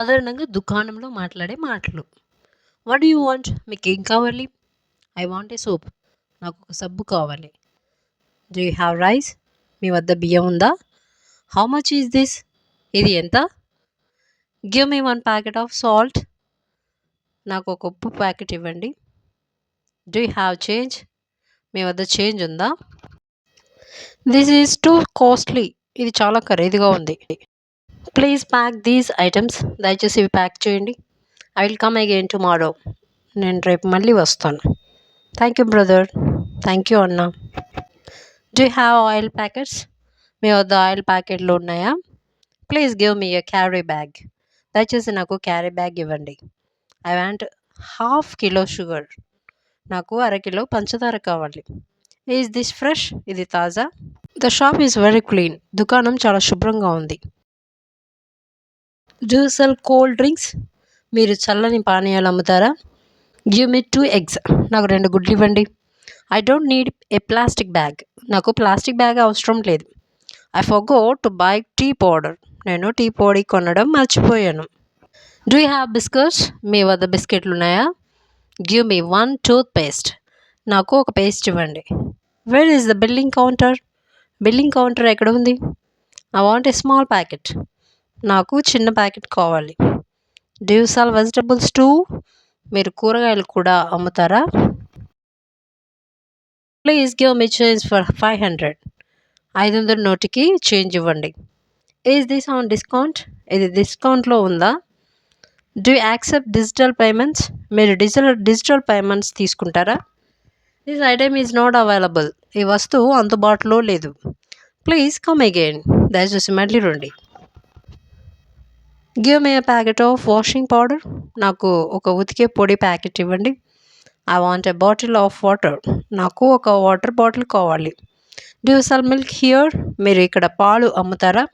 సాధారణంగా దుకాణంలో మాట్లాడే మాటలు. What do you want? మీకేం కావాలి? I want a soap. నాకొక సబ్బు కావాలి. Do you have rice? మీ వద్ద బియ్యం ఉందా? How much is this? ఇది ఎంత? Give me 1 packet of salt. నాకొక ఉప్పు ప్యాకెట్ ఇవ్వండి. Do you have change? మీ వద్ద చేంజ్ ఉందా? This is too costly. ఇది చాలా ఖరీదుగా ఉంది. Please pack these items. దయచేసి ఇవి ప్యాక్ చేయండి. I will come again tomorrow. నేను రేపు మళ్ళీ వస్తాను. Thank you brother. Thank you అన్న. Do you have oil packets? మీ వద్ద ఆయిల్ ప్యాకెట్లు ఉన్నాయా? Please give me a carry bag. దయచేసి నాకు క్యారీ బ్యాగ్ ఇవ్వండి. I want half kilo sugar. నాకు అరకిలో పంచదార కావాలి. Is this fresh? ఇది తాజా? The shop is very clean. దుకాణం చాలా శుభ్రంగా ఉంది. Do you sell cold drinks? మీరు చల్లని పానీయాలు అమ్ముతారా? Give me 2 eggs. నాకు 2 గుడ్లు ఇవ్వండి. I don't need a plastic bag. నాకు ప్లాస్టిక్ బ్యాగ్ అవసరం లేదు. I forgot to buy tea powder. నేను టీ పొడి కొనడం మర్చిపోయాను. Do you have biscuits? మీ వద్ద బిస్కెట్లు ఉన్నాయా? Give me 1 toothpaste. నాకు ఒక పేస్ట్ ఇవ్వండి. Where is the billing counter? Billing counter ఎక్కడ ఉంది? I want a small packet. నాకు చిన్న ప్యాకెట్ కావాలి. Do you sell vegetables too? మీరు కూరగాయలు కూడా అమ్ముతారా? Please give me change for 500. 500 నోటికి చేంజ్ ఇవ్వండి. Is this on discount? ఇది డిస్కౌంట్లో ఉందా? Do you accept digital payments? మీరు డిజిటల్ పేమెంట్స్ తీసుకుంటారా? This item is not available. ఈ వస్తువు అందుబాటులో లేదు. Please come again. దయచేసి మళ్ళీ రండి. Give me a packet of washing powder. నాకు ఒక ఉతికే పొడి ప్యాకెట్ ఇవ్వండి. I want a bottle of water. నాకు ఒక వాటర్ బాటిల్ కావాలి. Do you cell milk here? మీరు ఇక్కడ పాలు అమ్ముతారా?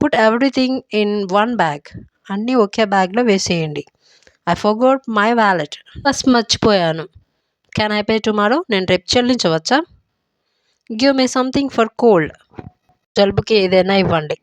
Put everything in 1 bag. అన్నీ ఒకే బ్యాగ్లో వేసేయండి. I forgot my wallet. బస్ మర్చిపోయాను. Can I pay tomorrow? నేను రేపు చెల్లించవచ్చా? Give me something for cold. జలుబుకి ఏదైనా ఇవ్వండి.